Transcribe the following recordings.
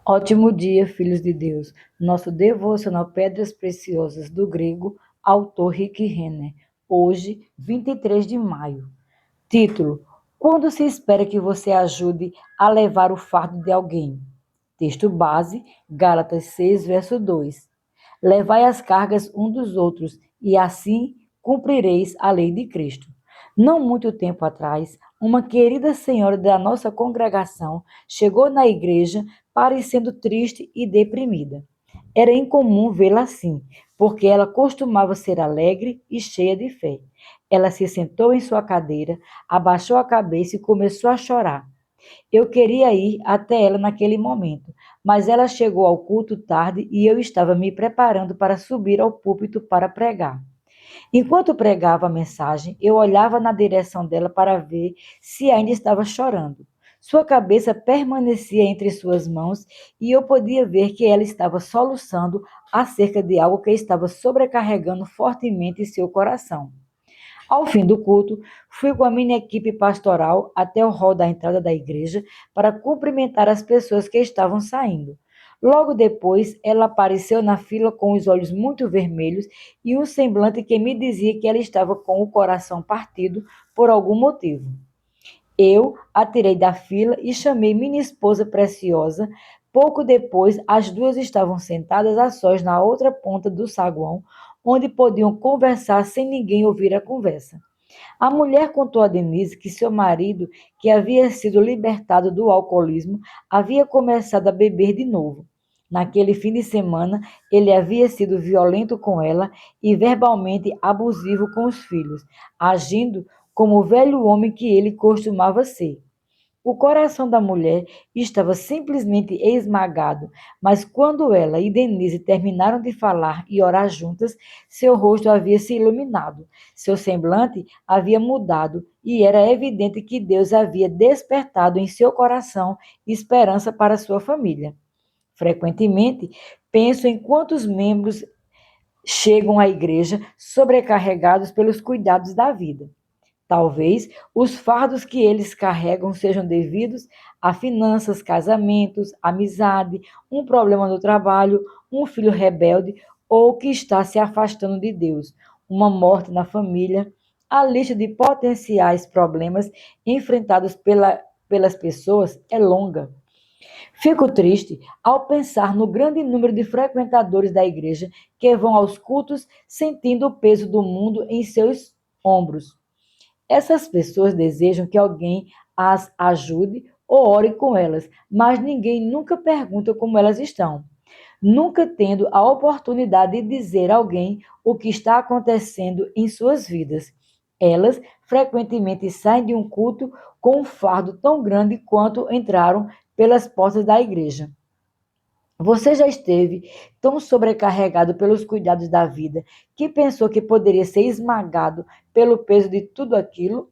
Ótimo dia, filhos de Deus. Nosso devocional Pedras Preciosas do grego, autor Rick Renner. Hoje, 23 de maio. Título: Quando se espera que você ajude a levar o fardo de alguém? Texto base, Gálatas 6, verso 2. Levai as cargas um dos outros, e assim cumprireis a lei de Cristo. Não muito tempo atrás, uma querida senhora da nossa congregação chegou na igreja parecendo triste e deprimida. Era incomum vê-la assim, porque ela costumava ser alegre e cheia de fé. Ela se sentou em sua cadeira, abaixou a cabeça e começou a chorar. Eu queria ir até ela naquele momento, mas ela chegou ao culto tarde e eu estava me preparando para subir ao púlpito para pregar. Enquanto pregava a mensagem, eu olhava na direção dela para ver se ainda estava chorando. Sua cabeça permanecia entre suas mãos e eu podia ver que ela estava soluçando acerca de algo que estava sobrecarregando fortemente seu coração. Ao fim do culto, fui com a minha equipe pastoral até o hall da entrada da igreja para cumprimentar as pessoas que estavam saindo. Logo depois, ela apareceu na fila com os olhos muito vermelhos e um semblante que me dizia que ela estava com o coração partido por algum motivo. Eu a tirei da fila e chamei minha esposa preciosa. Pouco depois, as duas estavam sentadas a sós na outra ponta do saguão, onde podiam conversar sem ninguém ouvir a conversa. A mulher contou a Denise que seu marido, que havia sido libertado do alcoolismo, havia começado a beber de novo. Naquele fim de semana, ele havia sido violento com ela e verbalmente abusivo com os filhos, agindo como o velho homem que ele costumava ser. O coração da mulher estava simplesmente esmagado, mas quando ela e Denise terminaram de falar e orar juntas, seu rosto havia se iluminado, seu semblante havia mudado e era evidente que Deus havia despertado em seu coração esperança para sua família. Frequentemente, penso em quantos membros chegam à igreja sobrecarregados pelos cuidados da vida. Talvez os fardos que eles carregam sejam devidos a finanças, casamentos, amizade, um problema no trabalho, um filho rebelde ou que está se afastando de Deus, uma morte na família. A lista de potenciais problemas enfrentados pelas pessoas é longa. Fico triste ao pensar no grande número de frequentadores da igreja que vão aos cultos sentindo o peso do mundo em seus ombros. Essas pessoas desejam que alguém as ajude ou ore com elas, mas ninguém nunca pergunta como elas estão, nunca tendo a oportunidade de dizer a alguém o que está acontecendo em suas vidas. Elas frequentemente saem de um culto com um fardo tão grande quanto entraram pelas portas da igreja. Você já esteve tão sobrecarregado pelos cuidados da vida que pensou que poderia ser esmagado pelo peso de tudo aquilo?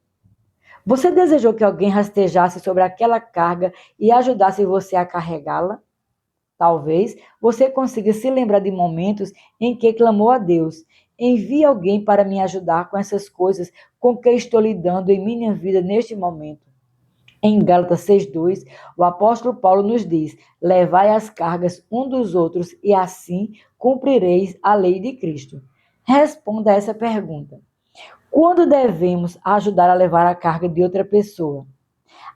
Você desejou que alguém rastejasse sobre aquela carga e ajudasse você a carregá-la? Talvez você consiga se lembrar de momentos em que clamou a Deus: envie alguém para me ajudar com essas coisas com que estou lidando em minha vida neste momento. Em Gálatas 6:2, o apóstolo Paulo nos diz: levai as cargas um dos outros e assim cumprireis a lei de Cristo. Responda a essa pergunta: quando devemos ajudar a levar a carga de outra pessoa?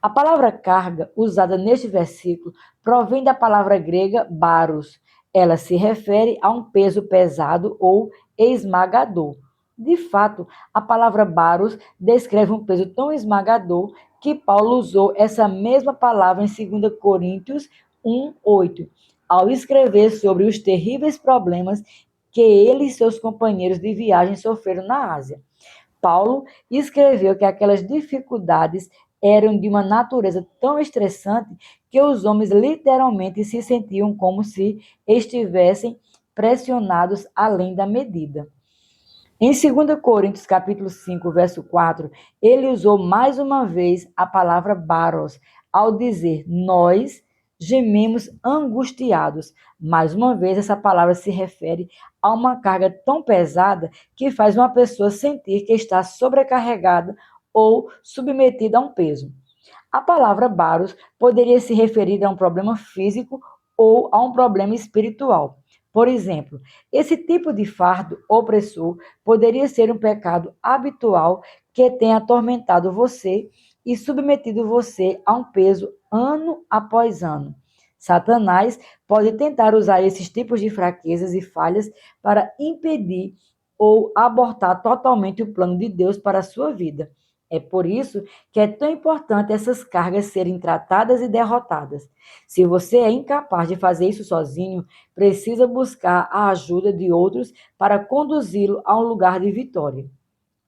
A palavra carga, usada neste versículo, provém da palavra grega baros. Ela se refere a um peso pesado ou esmagador. De fato, a palavra baros descreve um peso tão esmagador que Paulo usou essa mesma palavra em 2 Coríntios 1:8, ao escrever sobre os terríveis problemas que ele e seus companheiros de viagem sofreram na Ásia. Paulo escreveu que aquelas dificuldades eram de uma natureza tão estressante que os homens literalmente se sentiam como se estivessem pressionados além da medida. Em 2 Coríntios capítulo 5, verso 4, ele usou mais uma vez a palavra baros, ao dizer nós gememos angustiados. Mais uma vez, essa palavra se refere a uma carga tão pesada que faz uma pessoa sentir que está sobrecarregada ou submetida a um peso. A palavra baros poderia se referir a um problema físico ou a um problema espiritual. Por exemplo, esse tipo de fardo opressor poderia ser um pecado habitual que tem atormentado você e submetido você a um peso ano após ano. Satanás pode tentar usar esses tipos de fraquezas e falhas para impedir ou abortar totalmente o plano de Deus para a sua vida. É por isso que é tão importante essas cargas serem tratadas e derrotadas. Se você é incapaz de fazer isso sozinho, precisa buscar a ajuda de outros para conduzi-lo a um lugar de vitória.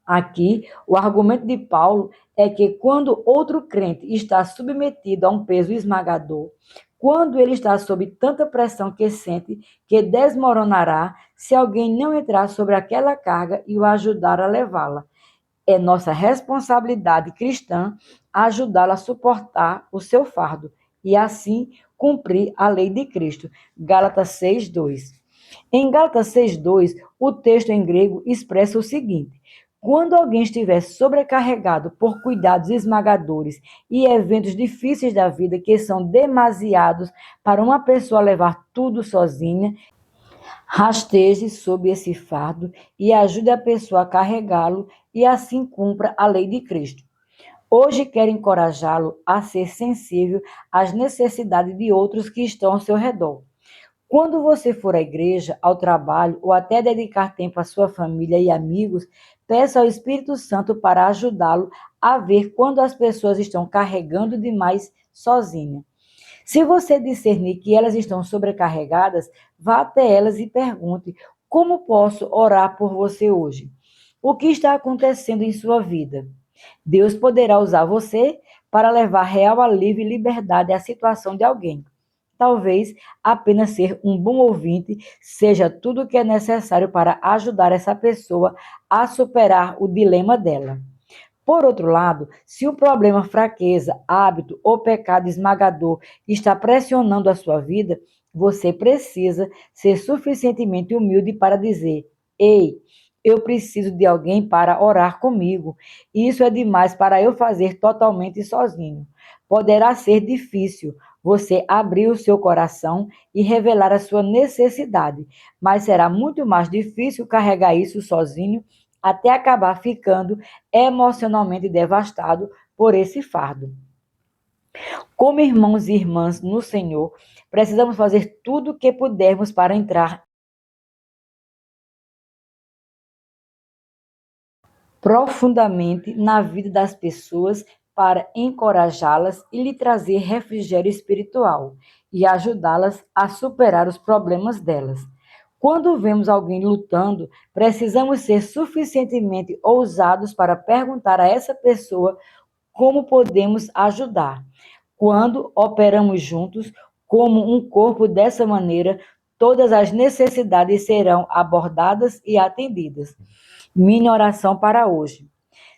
Aqui, o argumento de Paulo é que quando outro crente está submetido a um peso esmagador, quando ele está sob tanta pressão que sente que desmoronará se alguém não entrar sobre aquela carga e o ajudar a levá-la. É nossa responsabilidade cristã ajudá-lo a suportar o seu fardo e assim cumprir a lei de Cristo. Gálatas 6:2. Em Gálatas 6:2, o texto em grego expressa o seguinte: quando alguém estiver sobrecarregado por cuidados esmagadores e eventos difíceis da vida que são demasiados para uma pessoa levar tudo sozinha, rasteje sob esse fardo e ajude a pessoa a carregá-lo e assim cumpra a lei de Cristo. Hoje quero encorajá-lo a ser sensível às necessidades de outros que estão ao seu redor. Quando você for à igreja, ao trabalho ou até dedicar tempo à sua família e amigos, peça ao Espírito Santo para ajudá-lo a ver quando as pessoas estão carregando demais sozinha. Se você discernir que elas estão sobrecarregadas, vá até elas e pergunte: como posso orar por você hoje? O que está acontecendo em sua vida? Deus poderá usar você para levar real alívio e liberdade à situação de alguém. Talvez apenas ser um bom ouvinte seja tudo o que é necessário para ajudar essa pessoa a superar o dilema dela. Por outro lado, se o problema fraqueza, hábito ou pecado esmagador está pressionando a sua vida, você precisa ser suficientemente humilde para dizer: ei, eu preciso de alguém para orar comigo. Isso é demais para eu fazer totalmente sozinho. Poderá ser difícil você abrir o seu coração e revelar a sua necessidade, mas será muito mais difícil carregar isso sozinho até acabar ficando emocionalmente devastado por esse fardo. Como irmãos e irmãs no Senhor, precisamos fazer tudo o que pudermos para entrar profundamente na vida das pessoas para encorajá-las e lhe trazer refrigério espiritual e ajudá-las a superar os problemas delas. Quando vemos alguém lutando, precisamos ser suficientemente ousados para perguntar a essa pessoa como podemos ajudar. Quando operamos juntos, como um corpo dessa maneira, todas as necessidades serão abordadas e atendidas. Minha oração para hoje.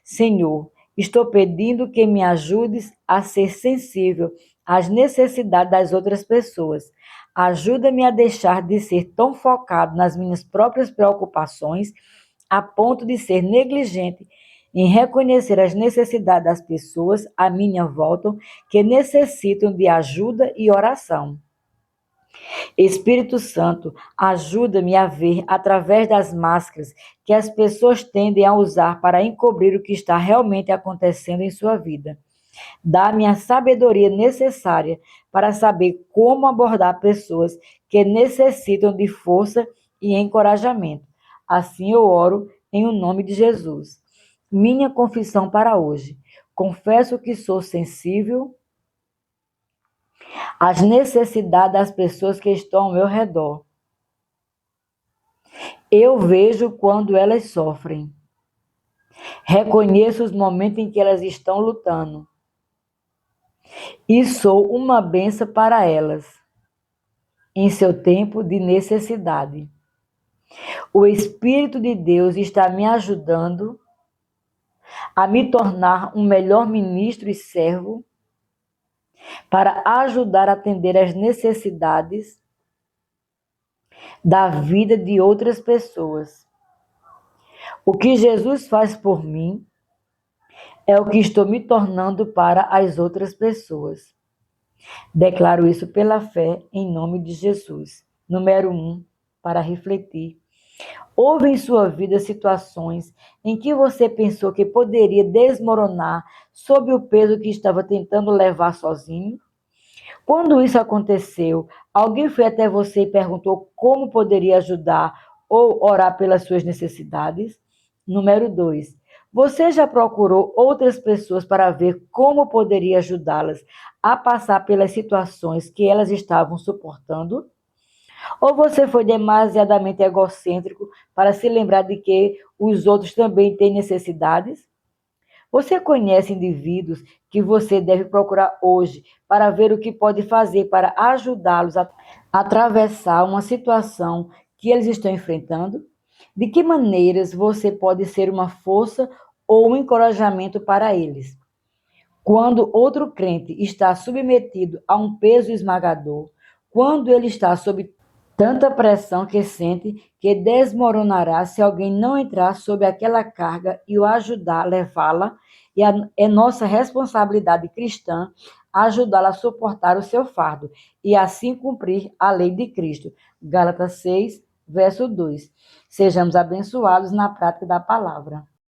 Senhor, estou pedindo que me ajudes a ser sensível às necessidades das outras pessoas. Ajuda-me a deixar de ser tão focado nas minhas próprias preocupações, a ponto de ser negligente em reconhecer as necessidades das pessoas à minha volta que necessitam de ajuda e oração. Espírito Santo, ajuda-me a ver através das máscaras que as pessoas tendem a usar para encobrir o que está realmente acontecendo em sua vida. Dá-me a sabedoria necessária para saber como abordar pessoas que necessitam de força e encorajamento. Assim eu oro em o nome de Jesus. Minha confissão para hoje. Confesso que sou sensível às necessidades das pessoas que estão ao meu redor. Eu vejo quando elas sofrem. Reconheço os momentos em que elas estão lutando. E sou uma benção para elas, em seu tempo de necessidade. O Espírito de Deus está me ajudando a me tornar um melhor ministro e servo para ajudar a atender às necessidades da vida de outras pessoas. O que Jesus faz por mim é o que estou me tornando para as outras pessoas. Declaro isso pela fé em nome de Jesus. Número 1, para refletir. Houve em sua vida situações em que você pensou que poderia desmoronar sob o peso que estava tentando levar sozinho? Quando isso aconteceu, alguém foi até você e perguntou como poderia ajudar ou orar pelas suas necessidades? Número 2. Você já procurou outras pessoas para ver como poderia ajudá-las a passar pelas situações que elas estavam suportando? Ou você foi demasiadamente egocêntrico para se lembrar de que os outros também têm necessidades? Você conhece indivíduos que você deve procurar hoje para ver o que pode fazer para ajudá-los a atravessar uma situação que eles estão enfrentando? De que maneiras você pode ser uma força ou um encorajamento para eles? Quando outro crente está submetido a um peso esmagador, quando ele está sob tanta pressão que sente que desmoronará se alguém não entrar sob aquela carga e o ajudar a levá-la, e é nossa responsabilidade cristã ajudá-la a suportar o seu fardo e assim cumprir a lei de Cristo. Gálatas 6, verso 2. Sejamos abençoados na prática da palavra.